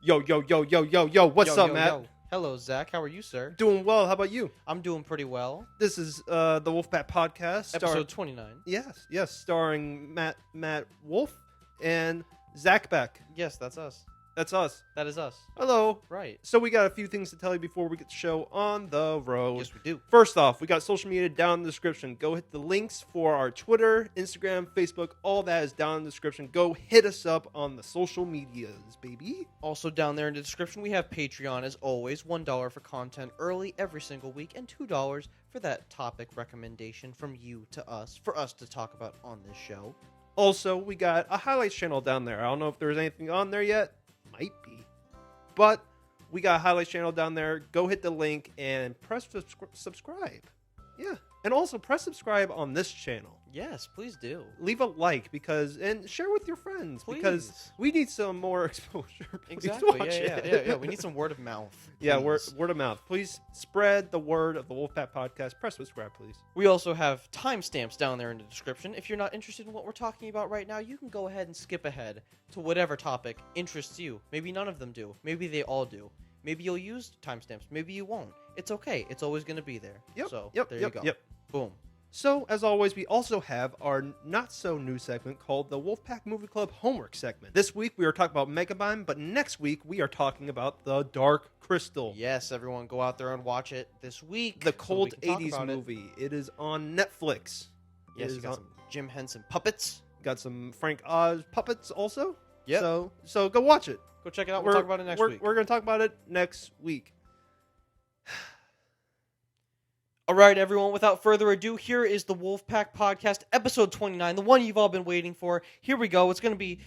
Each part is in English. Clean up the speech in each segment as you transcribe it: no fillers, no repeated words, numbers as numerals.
Yo, what's up, Matt? Yo. Hello, Zach. How are you, sir? Doing well. How about you? I'm doing pretty well. This is the Wolfpack podcast. Episode 29. Yes, starring Matt Wolf and Zach Beck. Yes, that's us. That's us. That is us. Hello. Right. So we got a few things to tell you before we get the show on the road. Yes, we do. First off, we got social media down in the description. Go hit the links for our Twitter, Instagram, Facebook. All that is down in the description. Go hit us up on the social medias, baby. Also down there in the description, we have Patreon as always. $1 for content early every single week, and $2 for that topic recommendation from you to us, for us to talk about on this show. Also, we got a highlights channel down there. I don't know if there's anything on there yet. Might be. But we got a highlights channel down there. Go hit the link and press subscribe. Yeah. And also press subscribe on this channel. Yes, please do. Leave a like and share with your friends because we need some more exposure. Exactly. Yeah. We need some word of mouth. Please. Yeah, word of mouth. Please spread the word of the Wolfpack podcast. Press subscribe, please. We also have timestamps down there in the description. If you're not interested in what we're talking about right now, you can go ahead and skip ahead to whatever topic interests you. Maybe none of them do. Maybe they all do. Maybe you'll use timestamps. Maybe you won't. It's okay. It's always going to be there. Yep. So there you you go. Yep. Boom. So, as always, we also have our not-so-new segment called the Wolfpack Movie Club Homework segment. This week, we are talking about Megamind, but next week, we are talking about The Dark Crystal. Yes, everyone, go out there and watch it this week. The cult 80s movie. It is on Netflix. Yes, you got some Jim Henson puppets. Got some Frank Oz puppets also. Yeah. So go watch it. Go check it out. We'll talk about it next week. We're going to talk about it next week. All right, everyone, without further ado, here is the Wolfpack Podcast, episode 29, the one you've all been waiting for. Here we go. It's going to be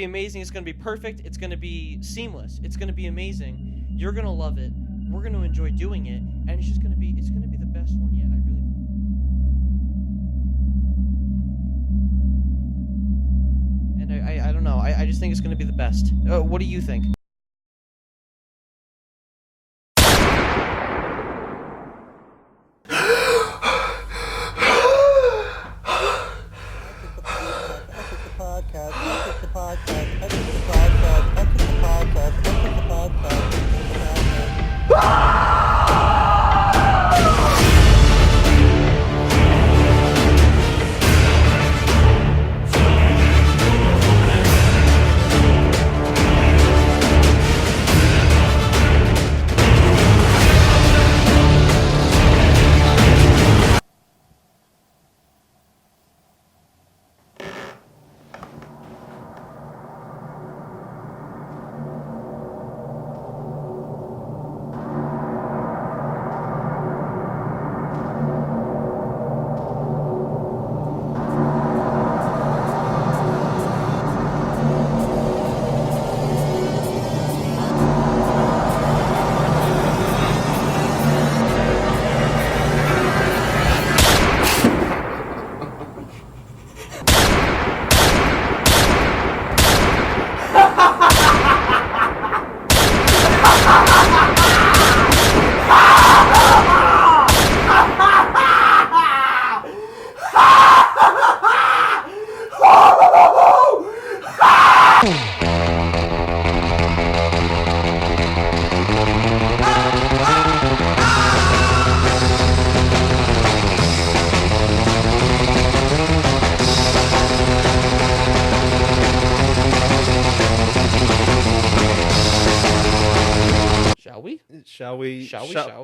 amazing. It's going to be perfect. It's going to be seamless. It's going to be amazing. You're going to love it. We're going to enjoy doing it, and it's going to be the best one yet. I don't know. I just think it's going to be the best. What do you think?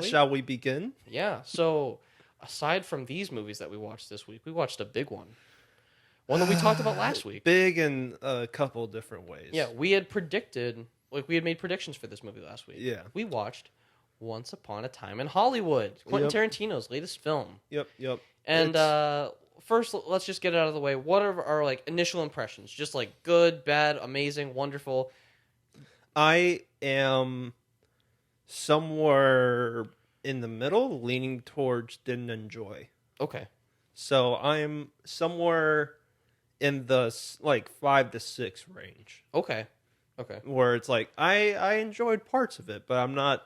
Shall we begin? Yeah. So, aside from these movies that we watched this week, we watched a big one. One that we talked about last week. Big in a couple different ways. Yeah, we had made predictions for this movie last week. Yeah. We watched Once Upon a Time in Hollywood, Quentin Tarantino's latest film. Yep. And first, let's just get it out of the way. What are our initial impressions? Just good, bad, amazing, wonderful. I am somewhere in the middle, leaning towards didn't enjoy. Okay. So I'm somewhere in the 5 to 6 range. Okay. Where it's I enjoyed parts of it, but I'm not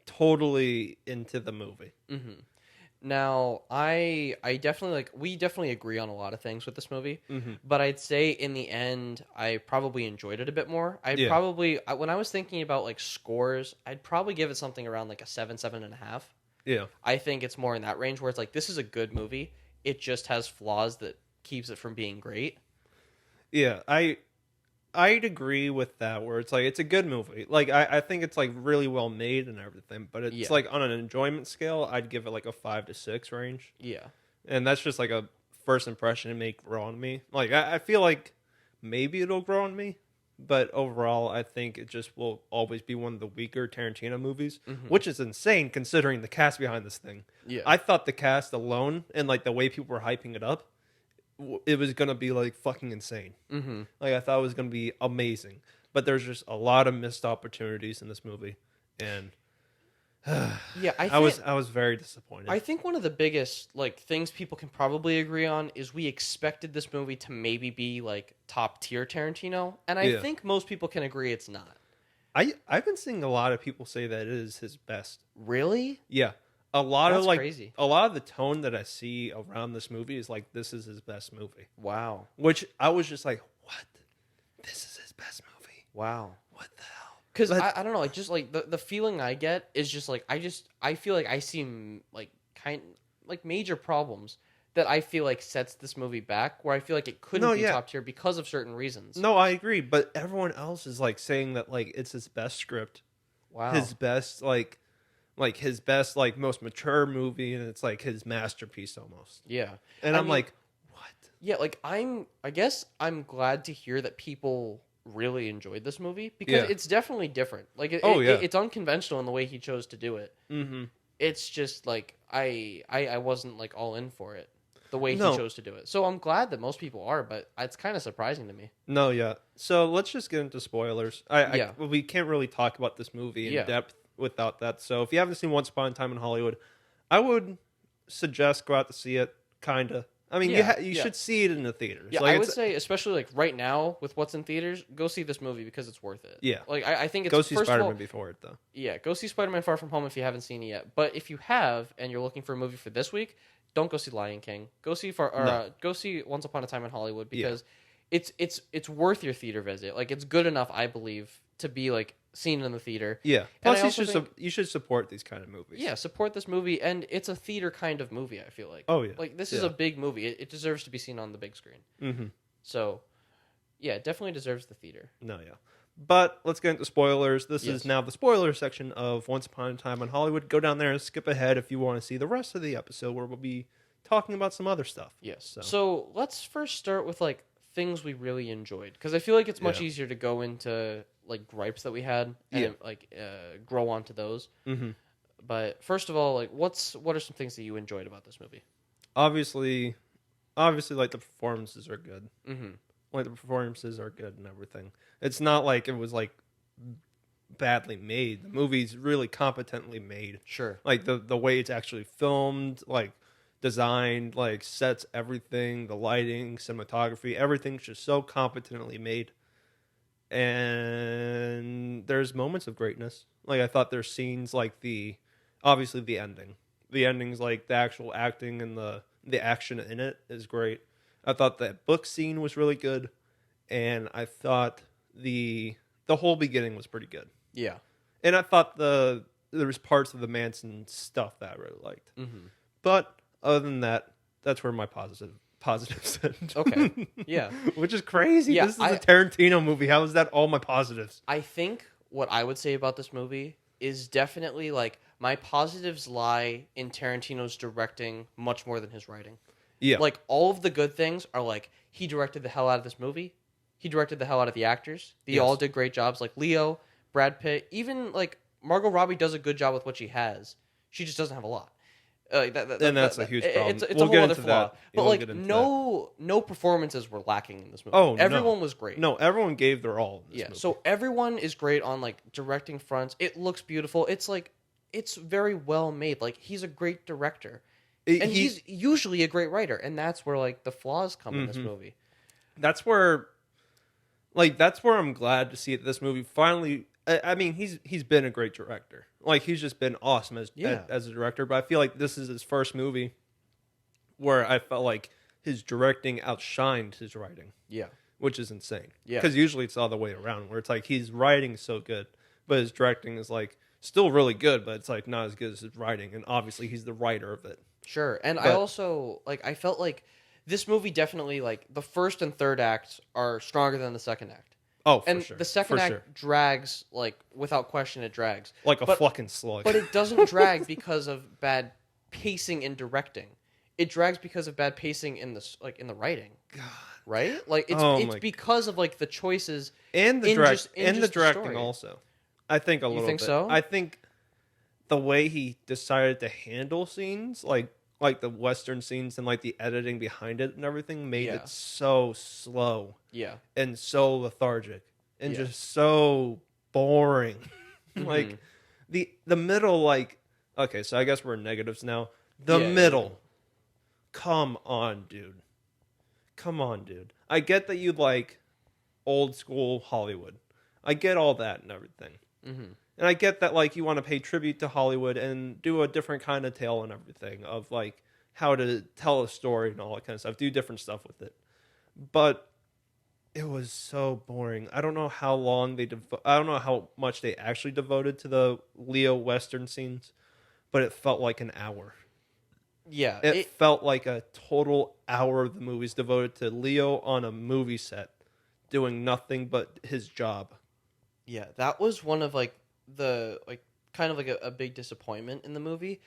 totally into the movie. Mm-hmm. Now, I definitely we definitely agree on a lot of things with this movie, but I'd say in the end I probably enjoyed it a bit more. Yeah. When I was thinking about like scores, I'd probably give it something around like a 7.5. Yeah. I think it's more in that range where it's like this is a good movie. It just has flaws that keeps it from being great. Yeah, I'd agree with that. Where it's like it's a good movie. Like I think it's like really well made and everything. But it's Yeah. like on an enjoyment scale, I'd give it like a 5 to 6 range. Yeah. And that's just like a first impression it may grow on me. Like I feel like maybe it'll grow on me, but overall, I think it just will always be one of the weaker Tarantino movies, which is insane considering the cast behind this thing. Yeah. I thought the cast alone and like the way people were hyping it up, it was gonna be like fucking insane. Mm-hmm. Like I thought it was gonna be amazing, but there's just a lot of missed opportunities in this movie, and Yeah, I was very disappointed. I think one of the biggest like things people can probably agree on is we expected this movie to maybe be like top tier Tarantino, and I think most people can agree it's not. I've been seeing a lot of people say that it is his best. Really? Yeah. A lot That's of like crazy. a lot of the tone that I see around this movie is like this is his best movie. Wow. Which I was just like, what? This is his best movie. Wow. What the hell? Because I don't know, like just like the feeling I get is just like I feel like I see like major problems that I feel like sets this movie back, where I feel like it couldn't be top tier because of certain reasons. No, I agree, but everyone else is like saying that like it's his best script. Wow. His best like his best like most mature movie, and it's like his masterpiece almost. Yeah. And I'm like, what? Yeah, like I guess I'm glad to hear that people really enjoyed this movie because it's definitely different. Like it's unconventional in the way he chose to do it. Mm-hmm. It's just like I wasn't like all in for it the way he chose to do it. So I'm glad that most people are, but it's kind of surprising to me. No, yeah. So let's just get into spoilers. We can't really talk about this movie in depth without that. So if you haven't seen Once Upon a Time in Hollywood, I would suggest go out to see it. Kinda. I mean, you should see it in the theaters. Yeah, like, I would say, especially like right now with what's in theaters, go see this movie because it's worth it. Yeah, like I think it's go see Spider-Man before it though. Yeah, go see Spider-Man Far From Home if you haven't seen it yet. But if you have and you're looking for a movie for this week, don't go see Lion King. Go see go see Once Upon a Time in Hollywood because it's worth your theater visit. Like it's good enough, I believe, to be like seen in the theater. Yeah. Plus, you should support these kind of movies. Yeah, support this movie, and it's a theater kind of movie. I feel like. Oh yeah. Like this is a big movie. It deserves to be seen on the big screen. Mm-hmm. So, yeah, it definitely deserves the theater. No, yeah. But let's get into spoilers. This is now the spoiler section of Once Upon a Time in Hollywood. Go down there and skip ahead if you want to see the rest of the episode where we'll be talking about some other stuff. Yes. So let's first start with like things we really enjoyed, because I feel like it's much easier to go into like gripes that we had and grow onto those. Mm-hmm. But first of all, like what are some things that you enjoyed about this movie? Obviously, like the performances are good. Mm-hmm. Like the performances are good and everything. It's not like it was like badly made. The movie's really competently made. Sure. Like the way it's actually filmed, like designed, like sets, everything, the lighting, cinematography, everything's just so competently made. And there's moments of greatness. Like I thought there's scenes like obviously the ending. The ending's like the actual acting and the action in it is great. I thought that book scene was really good, and I thought the whole beginning was pretty good. Yeah, and I thought there was parts of the Manson stuff that I really liked. Mm-hmm. But other than that, that's where my positives end. Okay, yeah, which is crazy. Yeah, this is a Tarantino movie. How is that all my positives? I think what I would say about this movie is definitely like my positives lie in Tarantino's directing much more than his writing. Yeah. Like, all of the good things are, like, he directed the hell out of this movie. He directed the hell out of the actors. They all did great jobs. Like, Leo, Brad Pitt, even, like, Margot Robbie does a good job with what she has. She just doesn't have a lot. That's a huge problem. It's a whole other flaw. But, like, no performances were lacking in this movie. Oh, everyone was great. No, everyone gave their all in this movie. So everyone is great on, like, directing fronts. It looks beautiful. It's, like, it's very well made. Like, he's a great director. And he's usually a great writer, and that's where like the flaws come in this movie. That's where I'm glad to see that this movie finally I mean, he's been a great director. Like, he's just been awesome as a director. But I feel like this is his first movie where I felt like his directing outshined his writing. Yeah. Which is insane. Yeah. Because usually it's the other way around, where it's like he's writing so good, but his directing is like still really good, but it's like not as good as his writing. And obviously he's the writer of it. Sure. And I also, like, I felt like this movie definitely, like, the first and third acts are stronger than the second act. Oh, for and sure. The second act drags, like, without question, it drags. Like a fucking slug. But it doesn't drag because of bad pacing in directing. It drags because of bad pacing in the writing. God. Right? Like, it's because of, like, the choices and the directing story. also. I think a little bit. You think so? I think the way he decided to handle scenes, like the Western scenes and like the editing behind it and everything made it so slow. Yeah. And so lethargic. And just so boring. Like the middle, like, okay, so I guess we're in negatives now. The middle. Come on, dude. I get that you like old school Hollywood. I get all that and everything. Mm-hmm. And I get that, like, you want to pay tribute to Hollywood and do a different kind of tale and everything of, like, how to tell a story and all that kind of stuff. Do different stuff with it. But it was so boring. I don't know how long I don't know how much they actually devoted to the Leo Western scenes, but it felt like an hour. Yeah. It felt like a total hour of the movies devoted to Leo on a movie set doing nothing but his job. Yeah, that was one of, like, the, like, kind of like a big disappointment in the movie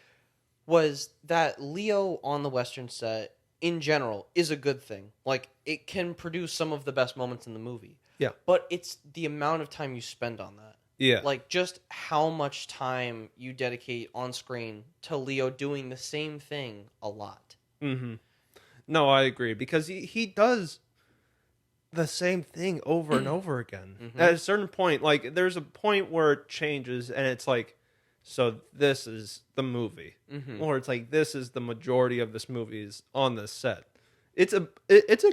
was that Leo on the Western set in general is a good thing. Like, it can produce some of the best moments in the movie. Yeah. But it's the amount of time you spend on that. Yeah. Like, just how much time you dedicate on screen to Leo doing the same thing a lot. Mm-hmm. No, I agree. Because he does the same thing over and over again. Mm-hmm. At a certain point, like, there's a point where it changes and it's like, so this is the movie. Mm-hmm. Or it's like, this is the majority of this movie is on this set. It's a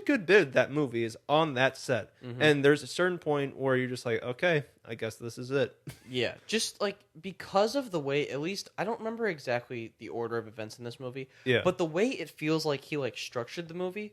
good bit of that movie is on that set. Mm-hmm. And there's a certain point where you're just like, okay, I guess this is it. Yeah, just like because of the way, at least I don't remember exactly the order of events in this movie. Yeah. But the way it feels like he like structured the movie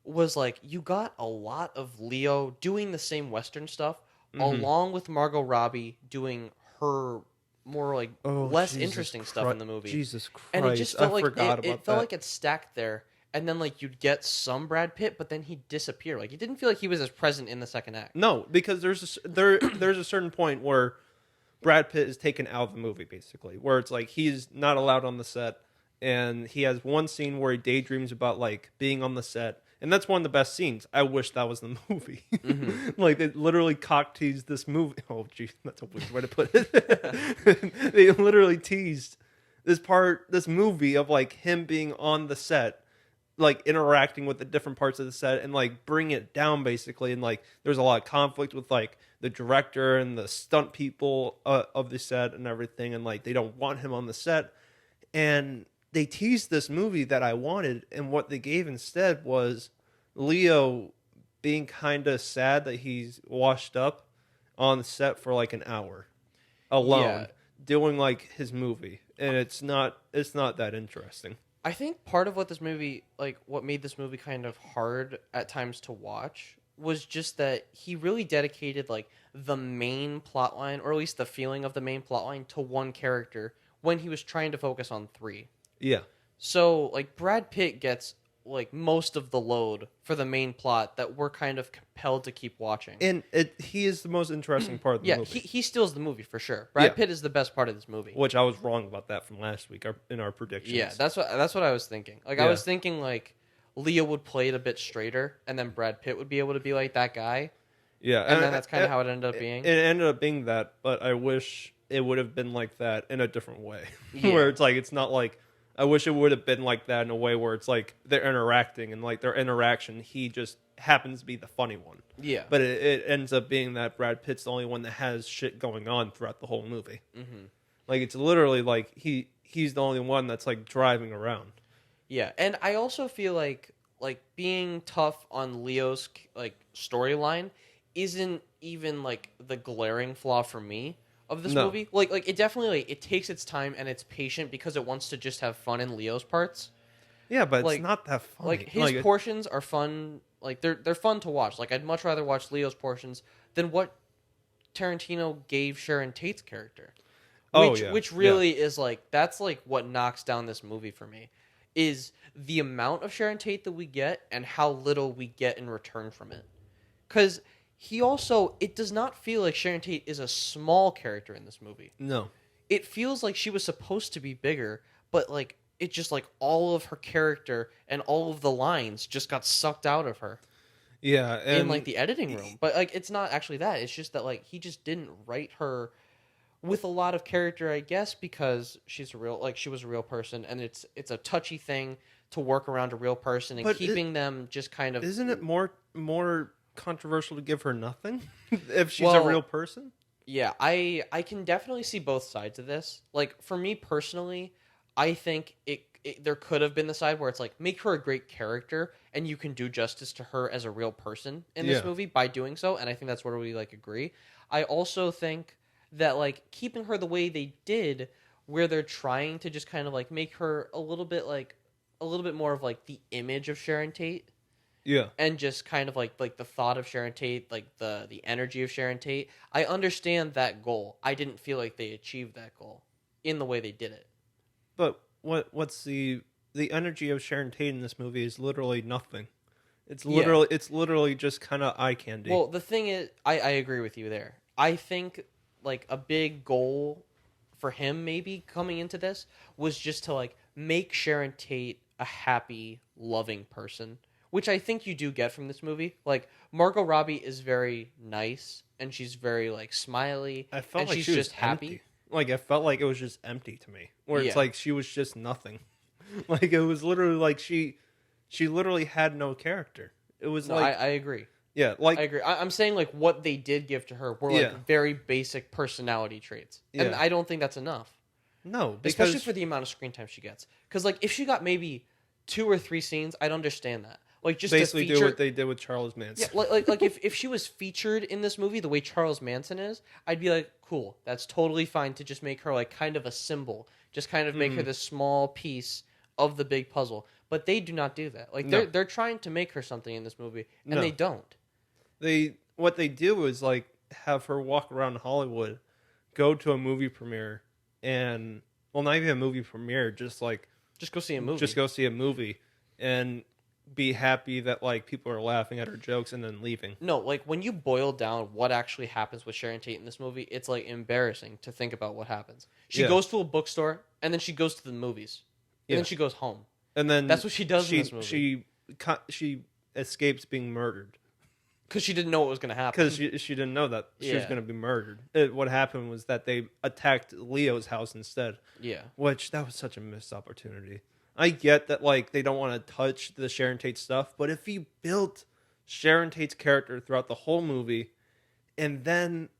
was like you got a lot of Leo doing the same Western stuff along with Margot Robbie doing her more like less interesting stuff in the movie. Jesus Christ. And it just felt like it felt that. like it's stacked there. And then, like, you'd get some Brad Pitt, but then he'd disappear. Like, it didn't feel like he was as present in the second act. No, because there's a certain point where Brad Pitt is taken out of the movie, basically, where it's like he's not allowed on the set, and he has one scene where he daydreams about, like, being on the set, and that's one of the best scenes. I wish that was the movie. Mm-hmm. Like, they literally cock-teased this movie. Oh, geez, that's a weird way to put it. They literally teased this movie of, like, him being on the set, like interacting with the different parts of the set and like bring it down basically. And like there's a lot of conflict with like the director and the stunt people of the set and everything, and like they don't want him on the set, and they teased this movie that I wanted, and what they gave instead was Leo being kind of sad that he's washed up on the set for like an hour alone doing like his movie, and it's not that interesting. I think part of what this movie, like, what made this movie kind of hard at times to watch was just that he really dedicated, like, the main plot line, or at least the feeling of the main plot line, to one character when he was trying to focus on three. Yeah. So, like, Brad Pitt gets, like, most of the load for the main plot that we're kind of compelled to keep watching. And he is the most interesting part of the movie. Yeah, he steals the movie for sure. Brad Pitt is the best part of this movie. Which I was wrong about that from last week in our predictions. Yeah, that's what I was thinking. Like, I was thinking, like, Leo would play it a bit straighter, and then Brad Pitt would be able to be, like, that guy. Yeah. And then that's kind of how it ended up being. It ended up being that, but I wish it would have been like that in a different way. Yeah. Where it's like, it's not like, I wish it would have been like that in a way where it's like they're interacting, and like their interaction, he just happens to be the funny one. Yeah. But it ends up being that Brad Pitt's the only one that has shit going on throughout the whole movie. Mm-hmm. Like, it's literally like he's the only one that's like driving around. Yeah, and I also feel like being tough on Leo's like storyline isn't even like the glaring flaw for me of this No. movie. Like it definitely it takes its time and it's patient because it wants to just have fun in Leo's parts. Yeah, but Like it's not that funny. like his portions are fun. Like they're fun to watch. Like I'd much rather watch Leo's portions than what Tarantino gave Sharon Tate's character. Which really is like that's like what knocks down this movie for me is the amount of Sharon Tate that we get and how little we get in return from it. Cuz it does not feel like Sharon Tate is a small character in this movie. No. It feels like she was supposed to be bigger, but like it just like all of her character and all of the lines just got sucked out of her. Yeah, and in like the editing room. But like it's not actually that. It's just that like he just didn't write her with a lot of character, I guess, because she was a real person, and it's a touchy thing to work around a real person and But keeping them just kind of. Isn't it more controversial to give her nothing if she's a real person? Yeah, I can definitely see both sides of this. Like for me personally, I think there could have been the side where it's like make her a great character and you can do justice to her as a real person in this movie by doing so, and I think that's where we like agree. I also think that like keeping her the way they did, where they're trying to just kind of like make her a little bit more of like the image of Sharon Tate. Yeah. And just kind of like the thought of Sharon Tate, like the energy of Sharon Tate. I understand that goal. I didn't feel like they achieved that goal in the way they did it. But what's the energy of Sharon Tate in this movie is literally nothing. It's literally just kind of eye candy. Well, the thing is, I agree with you there. I think like a big goal for him maybe coming into this was just to like make Sharon Tate a happy, loving person, which I think you do get from this movie. Like Margot Robbie is very nice and she's very like smiley. I felt and like she's she was just happy. Empty. Like I felt like it was just empty to me, where it's like she was just nothing. Like it was literally like she literally had no character. It was like I agree. Yeah, like I agree. I'm saying like what they did give to her were like very basic personality traits, and I don't think that's enough. No, especially for the amount of screen time she gets. Because like if she got maybe 2 or 3 scenes, I'd understand that. Like just basically do what they did with Charles Manson. Yeah, like if she was featured in this movie the way Charles Manson is, I'd be like, cool, that's totally fine to just make her like kind of a symbol, just kind of make her this small piece of the big puzzle. But they do not do that. Like they're trying to make her something in this movie, and they don't. What they do is like have her walk around Hollywood, go to a movie premiere, and not even a movie premiere, just go see a movie. Just go see a movie, and be happy that like people are laughing at her jokes and then leaving. No, like when you boil down what actually happens with Sharon Tate in this movie, it's like embarrassing to think about what happens. She goes to a bookstore and then she goes to the movies. And then she goes home. And then that's what she does in this movie. She escapes being murdered. Because she didn't know what was going to happen. Because she didn't know that she was going to be murdered. What happened was that they attacked Leo's house instead. Yeah. Which, that was such a missed opportunity. I get that like they don't want to touch the Sharon Tate stuff, but if you built Sharon Tate's character throughout the whole movie and then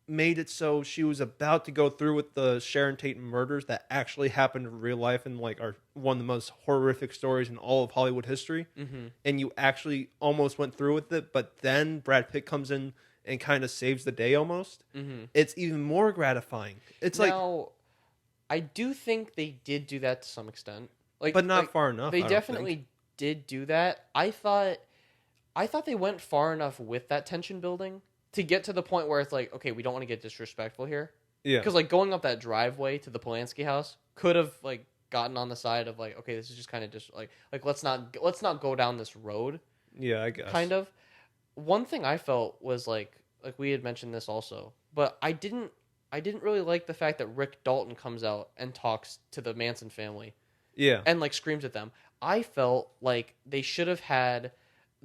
made it so she was about to go through with the Sharon Tate murders that actually happened in real life and like are one of the most horrific stories in all of Hollywood history, and you actually almost went through with it, but then Brad Pitt comes in and kind of saves the day almost, it's even more gratifying. It's now, I do think they did do that to some extent. But not far enough. They definitely did do that. I thought they went far enough with that tension building to get to the point where it's like, okay, we don't want to get disrespectful here. Yeah. Because like going up that driveway to the Polanski house could have like gotten on the side of like, okay, this is just kind of just like let's not go down this road. Yeah, I guess. Kind of. One thing I felt was like we had mentioned this also, but I didn't really like the fact that Rick Dalton comes out and talks to the Manson family. Yeah. And like screams at them. I felt like they should have had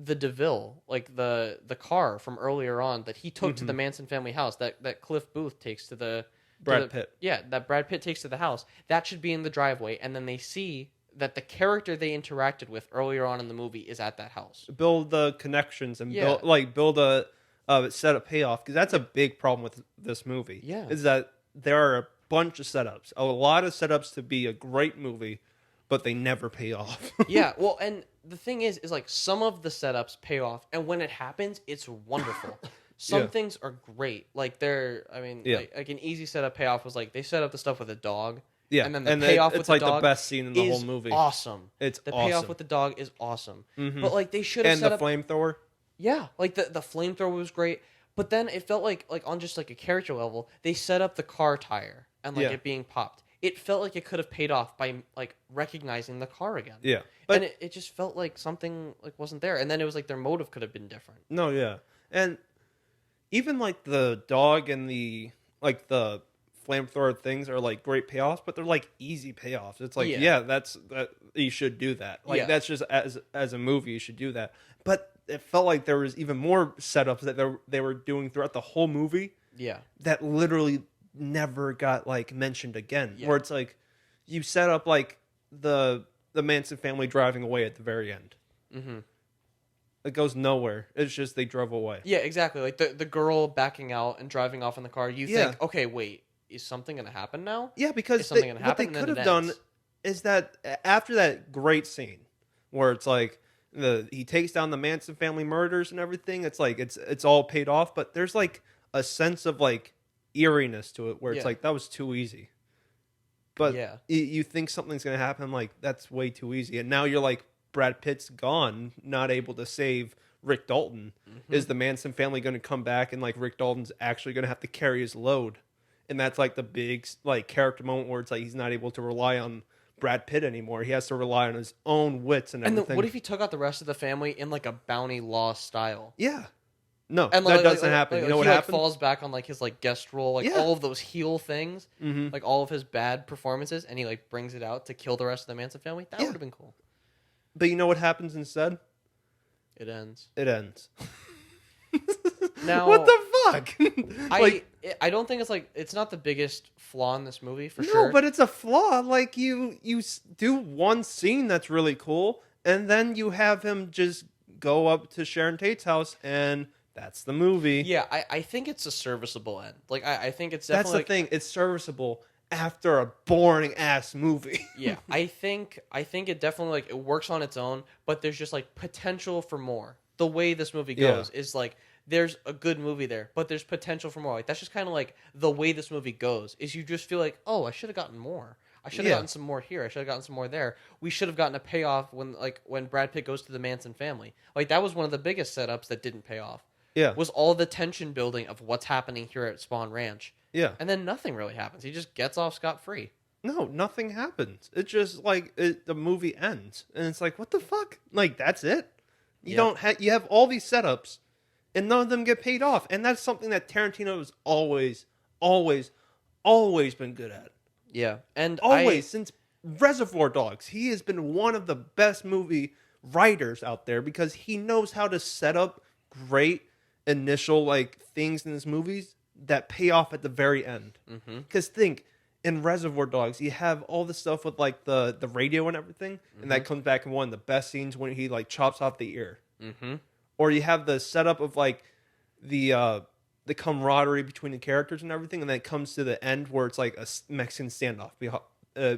the DeVille, like the car from earlier on that he took to the Manson family house, that Cliff Booth takes to the Brad Pitt. Yeah, that Brad Pitt takes to the house. That should be in the driveway, and then they see that the character they interacted with earlier on in the movie is at that house. Build the connections and build a set up payoff, because that's a big problem with this movie. Yeah. Is that there are a bunch of setups, a lot of setups to be a great movie, but they never pay off. Yeah, well, and the thing is like some of the setups pay off, and when it happens, it's wonderful. Some things are great. Like Yeah. like an easy setup payoff was like they set up the stuff with a dog. Yeah, And then the payoff with it's the like dog the best scene in the whole is movie. awesome. It's The awesome. payoff with the dog is awesome. Mm-hmm. But like they should have and set the up flamethrower. yeah, like the flamethrower was great, but then it felt like on just like a character level, they set up the car tire and like Yeah. it being popped. It felt like it could have paid off by like recognizing the car again. Yeah, but and it just felt like something like wasn't there. And then it was like their motive could have been different. no, yeah, and even like the dog and the flamethrower things are like great payoffs, but they're like easy payoffs. It's like that you should do that. Like that's just as a movie you should do that. But it felt like there was even more setups that they were doing throughout the whole movie. Yeah, that literally never got like mentioned again. Yeah. Where it's like you set up like the Manson family driving away at the very end. mm-hmm. It goes nowhere. It's just they drove away. Yeah, exactly. Like the girl backing out and driving off in the car. You think, okay, wait, is something gonna happen now? Yeah, because Is something gonna what happen? they And then could have it done ends. is that after that great scene where it's like he takes down the Manson family murders and everything, it's like it's all paid off, but there's like a sense of like eeriness to it where it's Yeah. like that was too easy. But Yeah. you think something's gonna happen, like that's way too easy, and now you're like Brad Pitt's gone, not able to save Rick Dalton. Mm-hmm. Is the Manson family going to come back and like Rick Dalton's actually going to have to carry his load? And that's like the big like character moment where it's like he's not able to rely on Brad Pitt anymore. He has to rely on his own wits and And everything. then what if he took out the rest of the family in like a bounty law style? Yeah. No, And that doesn't happen. You know what he happened? falls back on like his like guest role, like Yeah. all of those heel things, Mhm. like all of his bad performances, and he like brings it out to kill the rest of the Manson family. That Yeah. would have been cool. But you know what happens instead? It ends. It ends. Now, What the fuck? I don't think it's not the biggest flaw in this movie for no, sure. but it's a flaw. Like you do one scene that's really cool, and then you have him just go up to Sharon Tate's house, and that's the movie. yeah, I think it's a serviceable end. Like I think it's That's definitely the thing. It's serviceable after a boring ass movie. yeah, I think it definitely like it works on its own, but there's just like potential for more. The way this movie goes is like there's a good movie there, but there's potential for more. Like that's just kind of like the way this movie goes. Is you just feel like, oh, I should have gotten more. I should have gotten some more here. I should have gotten some more there. We should have gotten a payoff when Brad Pitt goes to the Manson family. Like that was one of the biggest setups that didn't pay off. Yeah. Was all the tension building of what's happening here at Spawn Ranch. Yeah. And then nothing really happens. He just gets off scot-free. No, nothing happens. It's just like the movie ends, and it's like, what the fuck? Like that's it? You don't have you have all these setups, and none of them get paid off, and that's something that Tarantino has always been good at. Yeah. And Always since Reservoir Dogs, he has been one of the best movie writers out there because he knows how to set up great initial like things in his movies that pay off at the very end. Because think in Reservoir Dogs, you have all the stuff with like the radio and everything, and that comes back in one of the best scenes when he like chops off the ear. Or you have the setup of like the camaraderie between the characters and everything, and then it comes to the end where it's like a Mexican standoff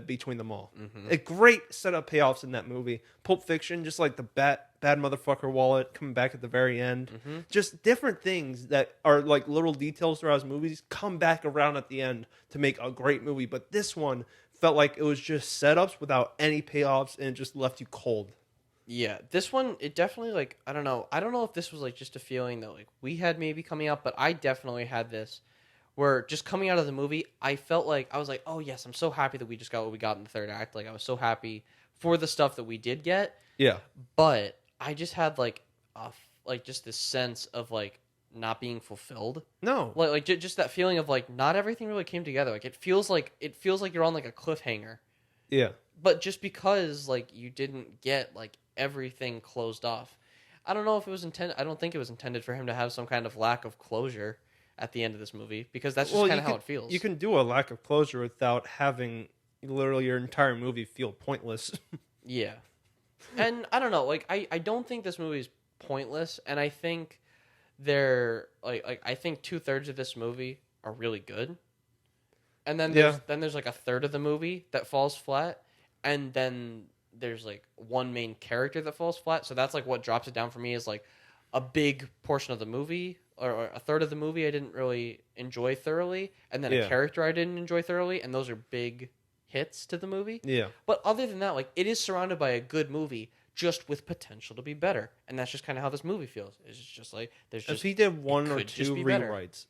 between them all. A great setup payoffs in that movie. Pulp Fiction, just like the bad motherfucker wallet coming back at the very end. Just different things that are like little details throughout his movies come back around at the end to make a great movie. But this one felt like it was just setups without any payoffs, and it just left you cold. Yeah, this one, it definitely, like, I don't know if this was, like, just a feeling that, like, we had maybe coming up, but I definitely had this, where just coming out of the movie, I felt like, I was like, oh, yes, I'm so happy that we just got what we got in the third act, like, I was so happy for the stuff that we did get, Yeah. but I just had, like, just this sense of, like, not being fulfilled. No. Like just that feeling of, like, not everything really came together, like, it feels like you're on, like, a cliffhanger. Yeah. But just because, like, you didn't get, like, everything closed off. I don't know if it was intended. I don't think it was intended for him to have some kind of lack of closure at the end of this movie, because that's just kind of how it feels. You can do a lack of closure without having literally your entire movie feel pointless. Yeah. And I don't know, like, I don't think this movie is pointless, and I think I think 2/3 of this movie are really good. And then there's like a third of the movie that falls flat, and then there's like one main character that falls flat. So that's like what drops it down for me is like a big portion of the movie or a third of the movie I didn't really enjoy thoroughly, and then a character I didn't enjoy thoroughly, and those are big hits to the movie. Yeah. But other than that, like, it is surrounded by a good movie, just with potential to be better, and that's just kind of how this movie feels. It's just like there's just If he did one or could two just be better. rewrites,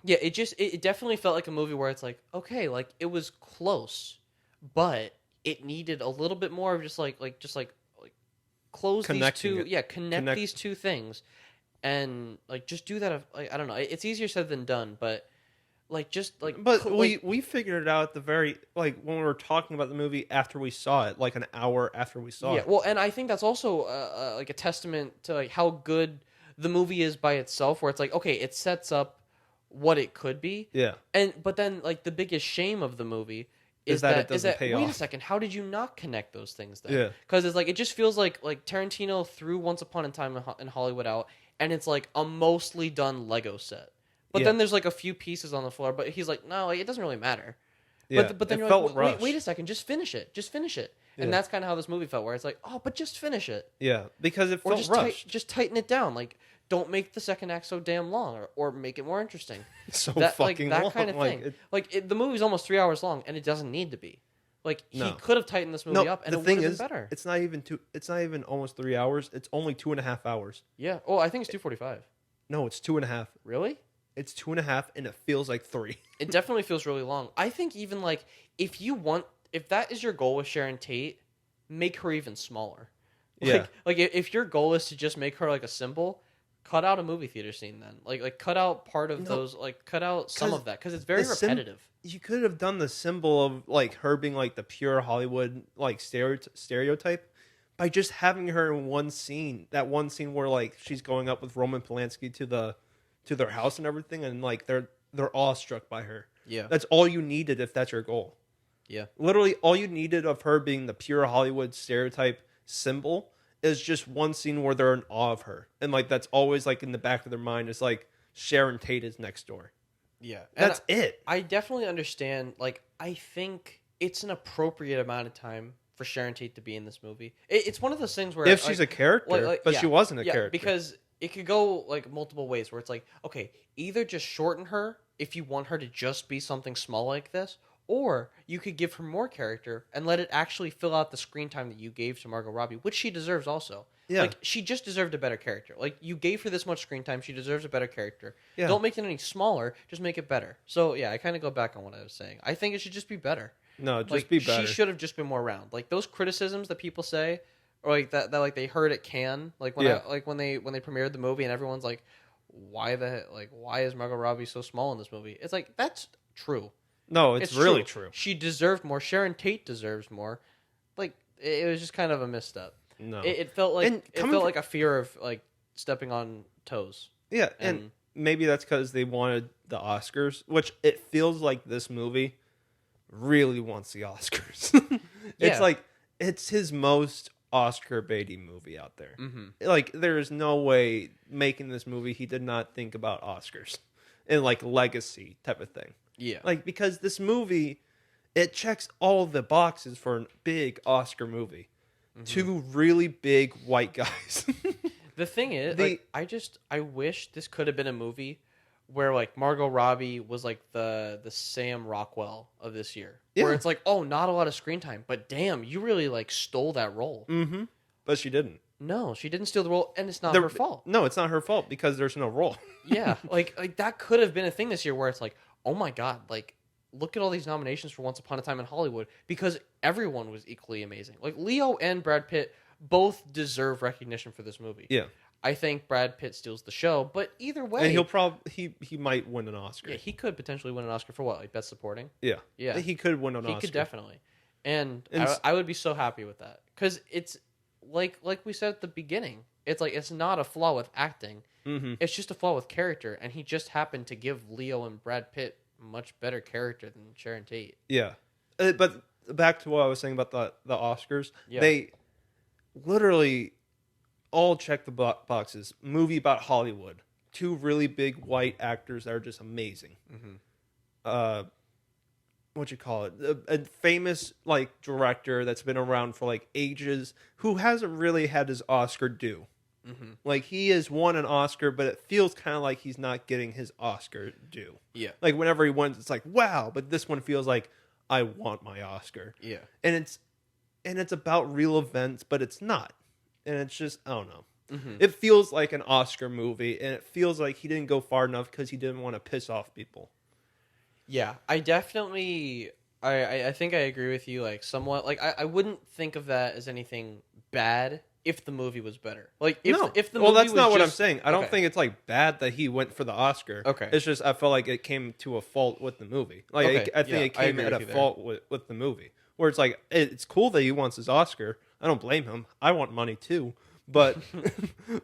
Yeah, it definitely felt like a movie where it's like, okay, like it was close, but it needed a little bit more of just like close Connecting these two, it. connect these two things, and like just do that. Like, I don't know, it's easier said than done, but like just like But we figured it out at the very, like, when we were talking about the movie after we saw it, like an hour after we saw it. well, and I think that's also like a testament to like how good the movie is by itself, where it's like, okay, it sets up what it could be, Yeah. but then like the biggest shame of the movie Is that it doesn't pay wait a off. second, how did you not connect those things then? Yeah. Because it's like it just feels like Tarantino threw Once Upon a Time in Hollywood out, and it's like a mostly done Lego set. But then there's like a few pieces on the floor, but he's like, no, it doesn't really matter. Yeah. But then it you're felt like, rushed. wait a second, just finish it. Yeah. And that's kind of how this movie felt, where it's like, oh, but just finish it. Yeah, because it Or felt just rushed. just tighten it down. Like, don't make the second act so damn long, or make it more interesting. So That fucking that long. kind of thing. The movie's almost 3 hours long, and it doesn't need to be. Like, he No. could have tightened this movie up, and the it would thing have is, been better. it's not even almost 3 hours. It's only 2.5 hours. Yeah. Oh, I think it's 2:45. No, it's 2.5. Really? It's 2.5, and it feels like 3. It definitely feels really long. I think even like if that is your goal with Sharon Tate, make her even smaller. Yeah. Like if your goal is to just make her like a symbol, cut out a movie theater scene then. Like cut out part of those. Like cut out some 'Cause of that because it's very repetitive. You could have done the symbol of like her being like the pure Hollywood like stereotype by just having her in one scene. That one scene where like she's going up with Roman Polanski to their house and everything, and like they're awestruck by her. Yeah. That's all you needed if that's your goal. Yeah. Literally, all you needed of her being the pure Hollywood stereotype symbol is just one scene where they're in awe of her, and like that's always like in the back of their mind is like Sharon Tate is next door. Yeah. That's it. I definitely understand. Like, I think it's an appropriate amount of time for Sharon Tate to be in this movie. It's one of those things where If she's a character, but she wasn't a character. because it could go like multiple ways. Where it's like, okay, either just shorten her if you want her to just be something small like this, or you could give her more character and let it actually fill out the screen time that you gave to Margot Robbie, which she deserves also. Yeah. Like, she just deserved a better character. Like, you gave her this much screen time, she deserves a better character. Yeah. Don't make it any smaller, just make it better. So, yeah, I kind of go back on what I was saying. I think it should just be better. No, just Like, be better. she should have just been more round. Like, those criticisms that people say, or like that like they heard at Cannes, like when when they premiered the movie and everyone's like, why is Margot Robbie so small in this movie? It's like, that's true. No, it's really true. She deserved more. Sharon Tate deserves more. Like, it was just kind of a misstep. No, It felt like And it felt like a fear of like stepping on toes. yeah, and maybe that's because they wanted the Oscars, which it feels like this movie really wants the Oscars. It's Yeah. like it's his most Oscar baity movie out there. Mm-hmm. Like there is no way making this movie he did not think about Oscars and like legacy type of thing. Yeah. Like because this movie it checks all the boxes for a big Oscar movie. Mm-hmm. Two really big white guys. The thing is, They- I wish this could have been a movie where like Margot Robbie was like the Sam Rockwell of this year, Yeah. where it's like, oh, not a lot of screen time, but damn, you really like stole that role. Mm-hmm. But she didn't. No, she didn't steal the role, and it's not her fault. No, it's not her fault because there's no role. Yeah, like that could have been a thing this year where it's like, oh my god, like look at all these nominations for Once Upon a Time in Hollywood because everyone was equally amazing. Like Leo and Brad Pitt both deserve recognition for this movie. Yeah. I think Brad Pitt steals the show, but either way, And he'll probably he might win an Oscar. yeah, he could potentially win an Oscar for what, like Best Supporting. Yeah. Yeah. He could win an He Oscar. could definitely, and And I would be so happy with that because it's like we said at the beginning. It's like it's not a flaw with acting. Mm-hmm. It's just a flaw with character, and he just happened to give Leo and Brad Pitt much better character than Sharon Tate. Yeah. But back to what I was saying about the Oscars. Yeah. They literally all check the boxes. Movie about Hollywood. Two really big white actors that are just amazing. Mm-hmm. What you call it? A famous like director that's been around for like ages who hasn't really had his Oscar due. Mm-hmm. Like, he has won an Oscar, but it feels kind of like he's not getting his Oscar due. Yeah. Like, whenever he wins, it's like, wow, but this one feels like, I want my Oscar. Yeah. And it's about real events, but it's not. And it's just, I don't know. Mm-hmm. It feels like an Oscar movie, and it feels like he didn't go far enough because he didn't want to piss off people. Yeah, I definitely, I think I agree with you, like, somewhat. Like, I wouldn't think of that as anything bad if the movie was better. Like, if the movie that's was not what I'm just- saying. I don't think it's, like, bad that he went for the Oscar. Okay. It's just, I felt like it came to a fault with the movie. Like, Okay, I think yeah, it I came agree at with a you there. fault with the movie. Where it's like, it's cool that he wants his Oscar. I don't blame him. I want money, too. But,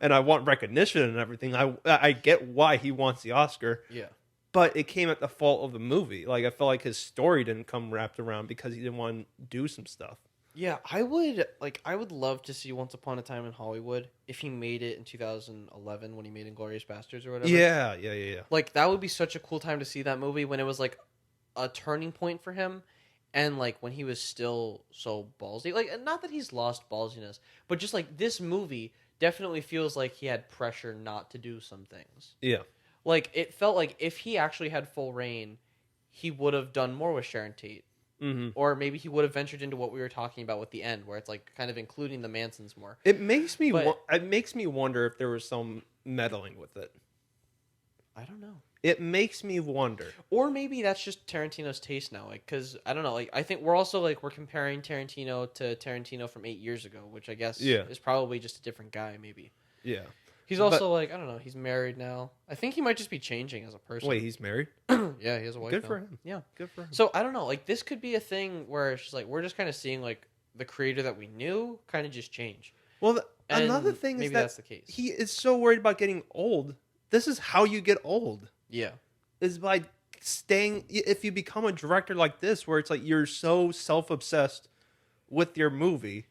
and I want recognition and everything. I get why he wants the Oscar. Yeah. But it came at the fault of the movie. Like, I felt like his story didn't come wrapped around because he didn't want to do some stuff. Yeah, I would love to see Once Upon a Time in Hollywood if he made it in 2011 when he made Inglourious Basterds or whatever. Yeah. Like, that would be such a cool time to see that movie when it was, like, a turning point for him. And, like, when he was still so ballsy. Like, not that he's lost ballsiness, but just, like, this movie definitely feels like he had pressure not to do some things. Yeah. Like, it felt like if he actually had full reign, he would have done more with Sharon Tate. Mm-hmm. Or maybe he would have ventured into what we were talking about with the end, where it's, like, kind of including the Mansons more. It makes me But- it makes me wonder if there was some meddling with it. I don't know. It makes me wonder. Or maybe that's just Tarantino's taste now, like, because I don't know, like, I think we're also, like, we're comparing Tarantino to Tarantino from 8 years ago, which I guess is probably just a different guy, maybe. Yeah. He's also, like, I don't know, he's married now. I think he might just be changing as a person. Wait, he's married? Yeah, he has a wife Good now. for him. Yeah. Good for him. So, I don't know, like, this could be a thing where it's just, like, we're just kind of seeing, like, the creator that we knew kind of just change. Well, And another thing is maybe that that's the case. he is so worried about getting old. This is how you get old. Yeah. Is by staying. If you become a director like this, where it's like you're so self-obsessed with your movie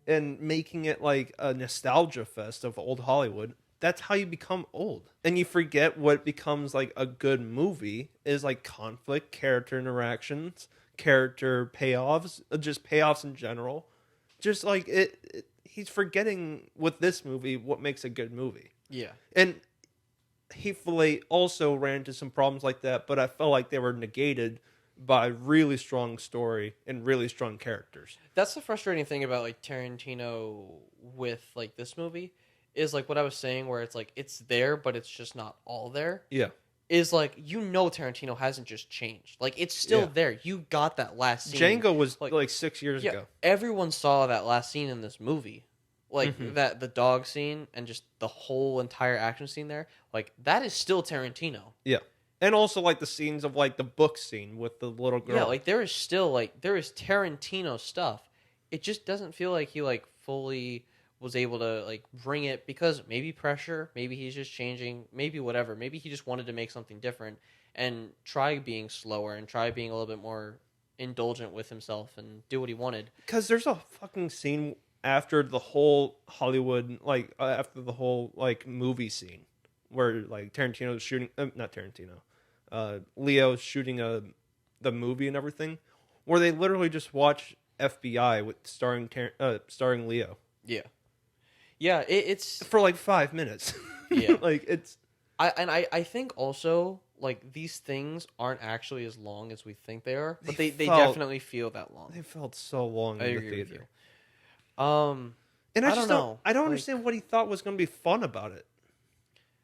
and making it like a nostalgia fest of old Hollywood, that's how you become old. And you forget what becomes like a good movie is like conflict, character interactions, character payoffs, just payoffs in general. Just like he's forgetting with this movie what makes a good movie. Yeah. And Hateful Eight also ran into some problems like that, but I felt like they were negated by really strong story and really strong characters. That's the frustrating thing about, like, Tarantino with, like, this movie is, like, what I was saying, where it's like it's there but it's just not all there. Yeah. Is like, Tarantino hasn't just changed, like, it's still there. You got that last scene. Django was like 6 years ago. Everyone saw that last scene in this movie, like, Mhm. that the dog scene and just the whole entire action scene there, like, that is still Tarantino. Yeah. And also like the scenes of like the book scene with the little girl. Yeah, like, there is still, like, there is Tarantino stuff. It just doesn't feel like he, like, fully was able to, like, bring it because maybe pressure, maybe he's just changing, maybe whatever. Maybe he just wanted to make something different and try being slower and try being a little bit more indulgent with himself and do what he wanted. Because there's a fucking scene after the whole Hollywood, like after the whole like movie scene, where like Tarantino's shooting, not Tarantino, Leo's shooting the movie and everything, where they literally just watch FBI with starring Leo. Yeah. Yeah, it's for like 5 minutes. Yeah. Like it's. I think also, like, these things aren't actually as long as we think they are, but they felt- definitely feel that long. They felt so long I in the agree with theater. you. And I just don't know. I don't Like- understand what he thought was going to be fun about it.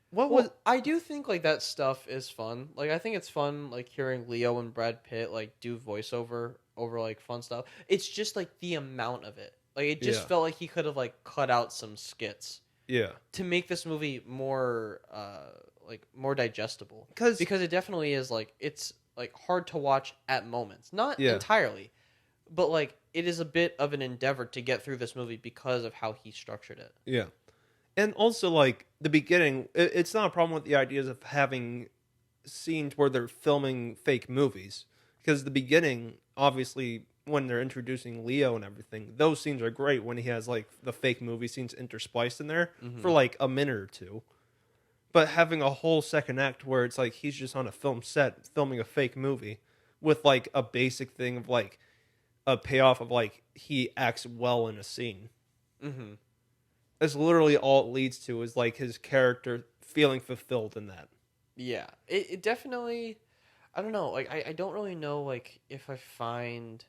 What Well, was? I do think, like, that stuff is fun. Like, I think it's fun, like, hearing Leo and Brad Pitt, like, do voiceover over, like, fun stuff. It's just, like, the amount of it. Like, it just Yeah. felt like he could have, like, cut out some skits Yeah. to make this movie more, more digestible. Because Because it definitely is, like, it's, like, hard to watch at moments. Not Yeah. entirely, but, like, it is a bit of an endeavor to get through this movie because of how he structured it. Yeah. And also, like, the beginning, it's not a problem with the ideas of having scenes where they're filming fake movies. Because the beginning, obviously, when they're introducing Leo and everything, those scenes are great when he has, like, the fake movie scenes interspliced in there for, like, a minute or two. But having a whole second act where it's, like, he's just on a film set filming a fake movie with, like, a basic thing of, like, a payoff of, like, he acts well in a scene. Mm-hmm. That's literally all it leads to, is like his character feeling fulfilled in that. Yeah, it definitely. I don't know. Like I don't really know. Like if I find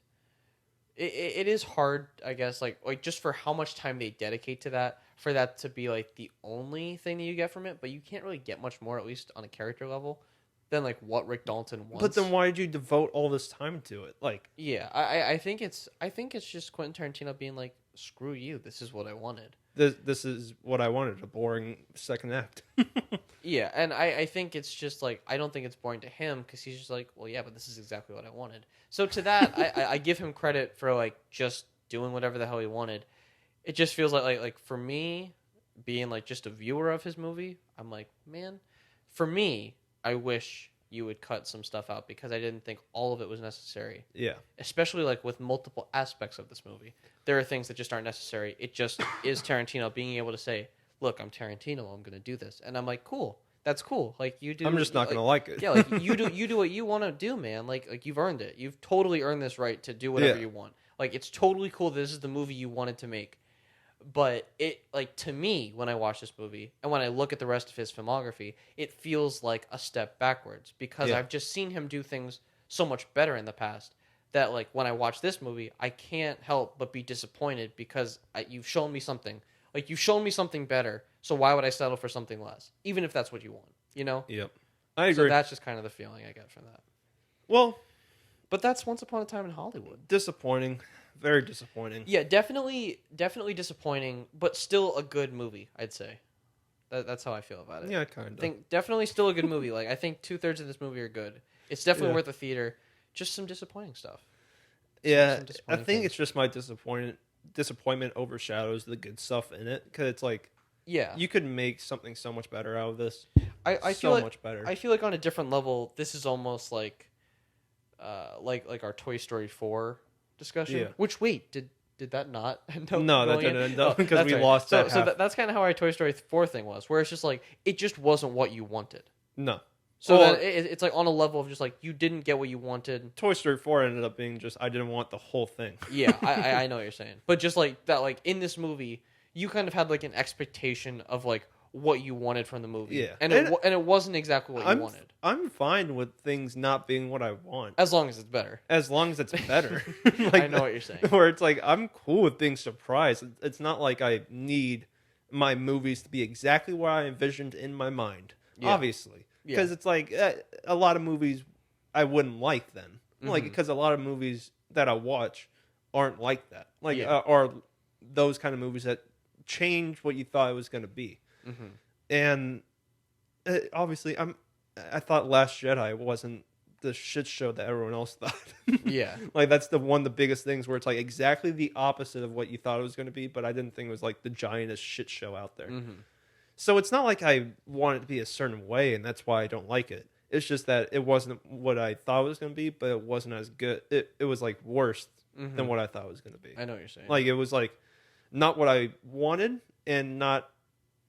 it is hard. I guess like just for how much time they dedicate to that, for that to be like the only thing that you get from it. But you can't really get much more, at least on a character level, than like what Rick Dalton wants. But then why did you devote all this time to it? Like, yeah, I think it's just Quentin Tarantino being like, screw you. This is what I wanted. this is what I wanted, a boring second act. Yeah, and I think it's just like, I don't think it's boring to him because he's just like, well, yeah, but this is exactly what I wanted. So to that, I give him credit for like just doing whatever the hell he wanted. It just feels like for me, being like just a viewer of his movie, I'm like, man, for me, I wish you would cut some stuff out because I didn't think all of it was necessary. Yeah. Especially like with multiple aspects of this movie. There are things that just aren't necessary. It just is Tarantino being able to say, look, I'm Tarantino, I'm going to do this. And I'm like, cool. That's cool. Like you do. I'm just not going to like it. Yeah, like you do what you want to do, man. Like you've earned it. You've totally earned this right to do whatever you want. Like it's totally cool. This is the movie you wanted to make. But it, like, to me, when I watch this movie and when I look at the rest of his filmography, it feels like a step backwards because I've just seen him do things so much better in the past that, like, when I watch this movie, I can't help but be disappointed because you've shown me something. Like, you've shown me something better, so why would I settle for something less? Even if that's what you want, you know? Yep. I agree. So that's just kind of the feeling I get from that. Well, but that's Once Upon a Time in Hollywood. Disappointing. Very disappointing. Yeah, definitely disappointing, but still a good movie, I'd say. That's how I feel about it. Yeah, kind of. I think definitely still a good movie. Like I think 2/3 of this movie are good. It's definitely worth a theater. Just some disappointing stuff. Yeah, I think it's just my disappointment overshadows the good stuff in it because it's like, you could make something so much better out of this. I feel feel much better. I feel like on a different level, this is almost like our Toy Story 4 discussion. Yeah. Which did that not end up? No, that didn't end up because we lost that. So that's kind of how our Toy Story 4 thing was, where it's just like it just wasn't what you wanted. No. So then it's like on a level of just like you didn't get what you wanted. Toy Story 4 ended up being just I didn't want the whole thing. Yeah, I know what you're saying, but just like that, like in this movie, you kind of had like an expectation of like what you wanted from the movie. Yeah, and it wasn't exactly what you wanted. I'm fine with things not being what I want as long as it's better. As long as it's better. Like I know what you're saying. Where it's like I'm cool with being surprised. It's not like I need my movies to be exactly what I envisioned in my mind. Yeah. Obviously, because it's like a lot of movies I wouldn't like then. Like because a lot of movies that I watch aren't like that. Like are those kind of movies that change what you thought it was going to be. And obviously, I thought Last Jedi wasn't the shit show that everyone else thought. Yeah, like that's the biggest things where it's like exactly the opposite of what you thought it was going to be. But I didn't think it was like the giantest shit show out there. So it's not like I want it to be a certain way, and that's why I don't like it. It's just that it wasn't what I thought it was going to be, but it wasn't as good. It was like worse than what I thought it was going to be. I know what you're saying. Like it was like not what I wanted, and not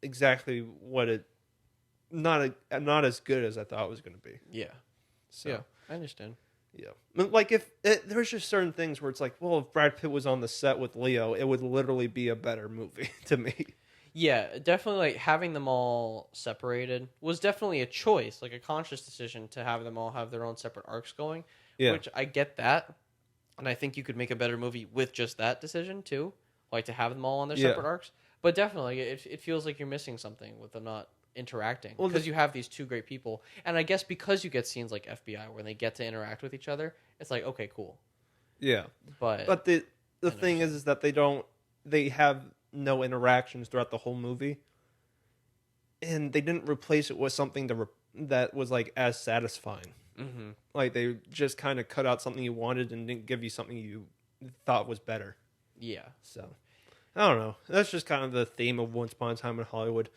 exactly what it not as good as I thought it was going to be. Yeah. So yeah, I understand. Yeah. Like if there's just certain things where it's like, well, if Brad Pitt was on the set with Leo, it would literally be a better movie to me. Yeah, definitely like having them all separated was definitely a choice, like a conscious decision to have them all have their own separate arcs going. Yeah. Which I get that. And I think you could make a better movie with just that decision too. Like to have them all on their separate arcs. But definitely, it feels like you're missing something with them not interacting. Because you have these two great people. And I guess because you get scenes like FBI where they get to interact with each other, it's like, okay, cool. Yeah. But the thing is that they have no interactions throughout the whole movie. And they didn't replace it with something that was like as satisfying. Like they just kind of cut out something you wanted and didn't give you something you thought was better. Yeah. So I don't know. That's just kind of the theme of Once Upon a Time in Hollywood.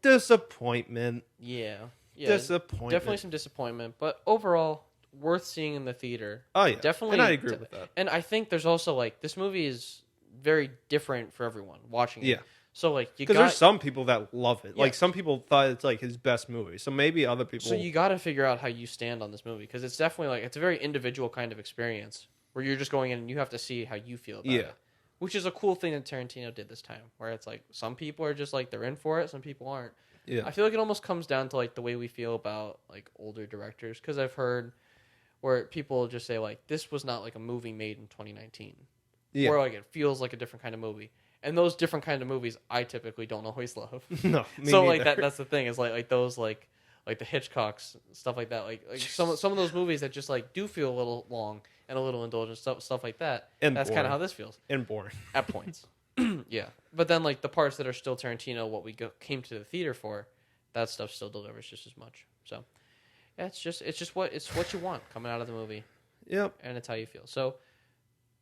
Disappointment. Yeah. Disappointment. Definitely some disappointment, but overall worth seeing in the theater. Oh yeah. Definitely. And I agree with that. And I think there's also like this movie is very different for everyone watching it. Yeah. So like because there's some people that love it. Yeah. Like some people thought it's like his best movie. So maybe other people. So you got to figure out how you stand on this movie because it's definitely like it's a very individual kind of experience where you're just going in and you have to see how you feel about it. which is a cool thing that Tarantino did this time, where it's like some people are just like they're in for it, some people aren't. Yeah. I feel like it almost comes down to like the way we feel about like older directors, because I've heard where people just say like this was not like a movie made in 2019, or like it feels like a different kind of movie, and those different kind of movies I typically don't always love. No, so like that's the thing is like those like the Hitchcocks, stuff like that, like some of those movies that just like do feel a little long and a little indulgent, stuff like that. And that's kind of how this feels and boring at points. Yeah, but then like the parts that are still Tarantino, what we came to the theater for, that stuff still delivers just as much. So yeah, it's just what you want coming out of the movie. Yep. And it's how you feel. So